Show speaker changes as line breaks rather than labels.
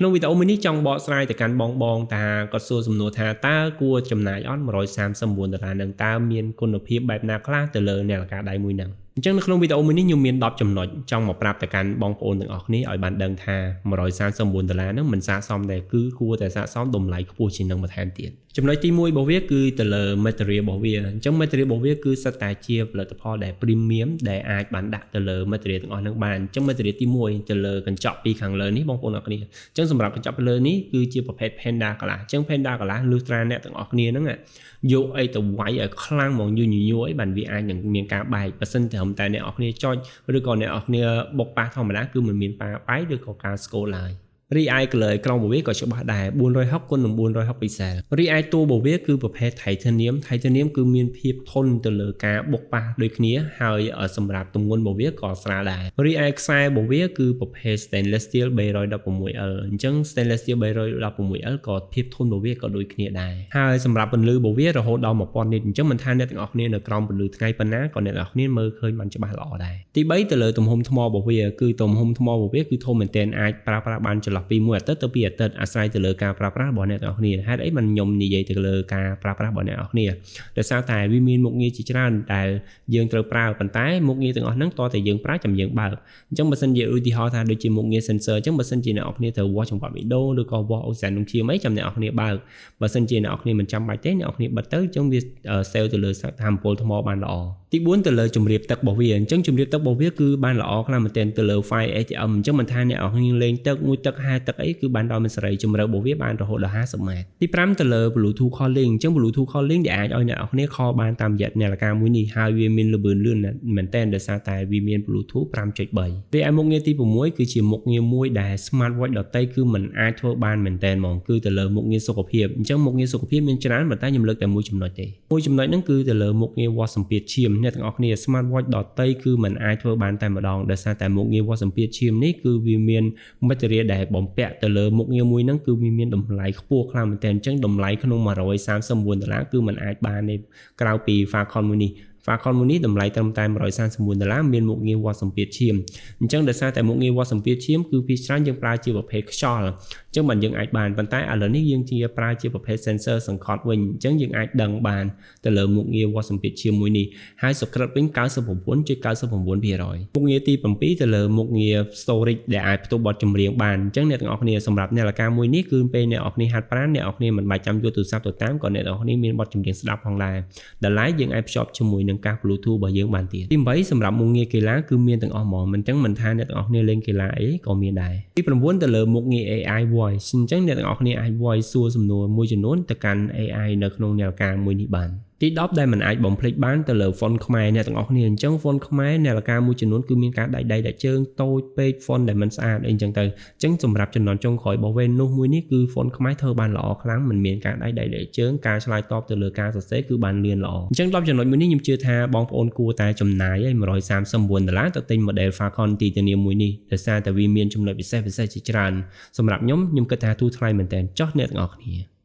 ក្នុងវីដេអូមួយនេះចង់បកស្រាយទៅកាន់បងតាគាត់សួរសំណួរថាតើគួរចំណាយអត់$139នឹងតើមានគុណភាពបែបណាខ្លះទៅលើនាឡិកាដៃមួយហ្នឹងអញ្ចឹងនៅក្នុងវីដេអូមួយនេះខ្ញុំមាន10ចំណុចចង់មកប្រាប់ទៅកាន់បងប្អូនទាំងអស់គ្នាឲ្យបានដឹងថា$139ហ្នឹងមិនស័ក្តិសមទេគឺគួរតែស័ក្តិសមតម្លៃខ្ពស់ជាងនឹងបន្ថែមទៀតចំណុចទី1របស់វាគឺទៅលើ material របស់វាអញ្ចឹង material របស់វាគឺសិតតែជាផលិតផលដែល premium ដែលអាចបានដាក់ទៅលើ material ទាំងអស់ហ្នឹងបានអញ្ចឹង material ទី1ទៅលើកញ្ចក់ពីខាងលើនេះបងប្អូនអរគ្នាអញ្ចឹងសម្រាប់កញ្ចក់ពីលើនេះគឺជាប្រភេទ Panda Glass អញ្ចឹង Panda Glass លុះត្រាអ្នកទាំងអស់គ្នាហ្នឹងយកអីទៅវាយឲ្យខ្លាំងហ្មងញញយបានវាអាចនឹងមានការបែកបើសិនត្រឹមតែអ្នកនរគ្នាចុចឬក៏អ្នកនរគ្នាបុកប៉ះធម្មតាគឺមិនមានការបែកឬក៏ការស្គរឡើយរីឯ color ក្រោមរបស់វាក៏ច្បាស់ដែរ460 x 460 pixel រីឯតួរបស់វាគឺប្រភេទ titanium គឺមានភាពធន់ទៅលើការបុកប៉ះដូចគ្នាហើយសម្រាប់ទម្ងន់របស់វាក៏ស្រាលដែររីឯខ្សែរបស់វាគឺប្រភេទ stainless steel 316L អញ្ចឹង stainless steel 316L ក៏ភាពធន់របស់វាក៏ដូចគ្នាដែរហើយសម្រាប់ពន្លឺរបស់វារហូតដល់1000 nit អញ្ចឹងមិនថាអ្នកទាំងអស់គ្នានៅក្រោមពន្លឺថ្ងៃប៉ុណ្ណាក៏អ្នកទាំងអស់គ្នាមើលឃើញបានច្បាស់ល្អដែរទី3ទៅលើទំហំថ្មរបស់វាគឺទំហំថ្មរបស់វាគឺធំមែនទែនអាចប្រើប្រាស់បានចន្លោះពី1អាទិត្យទៅ2អាទិត្យអាស្រ័យទៅលើការប្រើប្រាស់របស់អ្នកទាំងអស់គ្នាហេតុអីបានខ្ញុំនិយាយទៅលើការប្រើប្រាស់របស់អ្នកទាំងអស់គ្នាដោយសារតែវាមានមុខងារជាច្រើនដែលយើងត្រូវប្រើប៉ុន្តែមុខងារទាំងអស់ហ្នឹងតើតែយើងប្រើចាំយើងបើកអញ្ចឹងបើសិនជាឧទាហរណ៍ថាដូចជាមុខងារ sensor អញ្ចឹងបើសិនជាអ្នកទាំងអស់គ្នាត្រូវវាស់ចង្វាក់វីដេអូឬក៏វាស់អុកស៊ីសែនក្នុងឈាមអីចាំអ្នកទាំងអស់គ្នាបើកបើសិនជាអ្នកទាំងអស់គ្នាមិនចាំបាច់ទេអ្នកទាំងអស់គ្នាបិទទៅអញ្ចឹងវា save ទៅលើថាមពលថ្មបានល្អទី4ទៅលើជំរាបទឹករបស់វាអញ្ចឹងជំរាបទឹករបស់វាគឺបានល្អខ្លាំងមែនទែនទៅលើ file ATM អញ្ចឹងមិនថាអ្នកទាំងអស់គ្នាលេងទឹកមួយទឹកហែទឹកអីគឺបានដល់មានសេរីជម្រៅរបស់វាបានរហូតដល់50ម៉ែត្រទី5ទៅលើ Bluetooth calling អញ្ចឹង Bluetooth calling ដែលអាចឲ្យអ្នកទាំងអស់គ្នា call បានតាមរយៈនាឡិកាមួយនេះហើយវាមានល្បឿនលឿនមែនទែនដោយសារតែវាមាន Bluetooth 5.3 រីឯមុខងារទី6គឺជាមុខងារមួយដែល Smart Watch ដទៃគឺមិនអាចធ្វើបានមែនទែនហ្មងគឺទៅលើមុខងារសុខភាពអញ្ចឹងមុខងារសុខភាពមានច្រើនប៉ុន្តែខ្ញុំលើកតែមួយចំណុចទេមួយចំណុចហ្នឹងគឺទៅលើមុខងារវាស់សម្ពាធឈាមអ្នកទាំងអស់គ្នា Smart Watch ដទៃគឺមិនអាចធ្វើបានតែម្ដងដោយសារតែមុខងារវាស់សម្ពាធឈាមនេះគឺវាមាន material ដែលបំពាក់ទៅលើមុខងារមួយហ្នឹងគឺវាមានតម្លៃខ្ពស់ខ្លាំងមែនទែនអញ្ចឹងតម្លៃក្នុង$139គឺមិនអាចបានទេក្រៅពី Falcon មួយនេះFalcon មួយនេះតម្លៃត្រឹមតែ$139មានមុខងារវាស់សម្ពាធឈាមអញ្ចឹងដោយសារតែមុខងារវាស់សម្ពាធឈាមគឺភាគច្រើនយើងប្រើជាប្រភេទខ្យល់អញ្ចឹងបានយើងអាចបានប៉ុន្តែឥឡូវនេះយើងជាប្រើជាប្រភេទ sensor សង្កត់វិញអញ្ចឹងយើងអាចដឹងបានទៅលើមុខងារវាស់សម្ពាធឈាមមួយនេះហើយសុក្រិតវិញ 99.99% មុខងារទី7ទៅលើមុខងារ storage ដែលអាចផ្ទុកបទចម្រៀងបានអញ្ចឹងអ្នកទាំងអស់គ្នាសម្រាប់នាឡិកាមួយនេះគឺពេលអ្នកទាំងអស់គ្នាហាត់ប្រាណអ្នកទាំងអស់គ្នាមិនបាច់ចាំយកទូរស័ព្ទទៅតាមក៏អ្នកទាំងអស់គ្នាមានបទចម្រៀងស្ដាប់ផងដែរដែលឡែកយើងអាចភ្ជាប់ជាមួយនឹងកាស Bluetooth របស់យើងបានទៀតទី8សម្រាប់មុខងារកីឡាគឺមានទាំងអស់ហ្មងមិនចឹងមិនថាអ្នកទាំងអស់គ្នាលេងកីឡាអីក៏មានដែរទី9ទៅលើមុខងារ AI voice អញ្ចឹងអ្នកទាំងអស់គ្នាអាច voice សួរសំណួរមួយចំនួនទៅកាន់ AI នៅក្នុងនាឡិកាមួយនេះបានទី10ដែលមិនអាចបំភ្លេចបានទៅលើ font ខ្មែរអ្នកទាំងអស់គ្នាអញ្ចឹង font ខ្មែរនាឡិកាមួយចំនួនគឺមានការដាច់ដៃជើងតូចពេក font ដែលមិនស្អាតអីអញ្ចឹងទៅអញ្ចឹងសម្រាប់ចំណន់ចុងក្រោយរបស់ Venus មួយនេះគឺ font ខ្មែរធ្វើបានល្អខ្លាំងមិនមានការដាច់ដៃជើងការឆ្លើយតបទៅលើការសរសេរគឺបានលឿនល្អអញ្ចឹង10ចំណុចមួយនេះខ្ញុំជឿថាបងប្អូនគួរតែចំណាយឲ្យ$139ទៅទិញ model Falcon Titanium មួយនេះដោយសារតែវាមានចំណុចពិសេសជាច្រើនសម្រាប់ខ្ញុំគិតថាទូថ្លៃមែនតើចោះអ្នកទាំងអស់គ្នា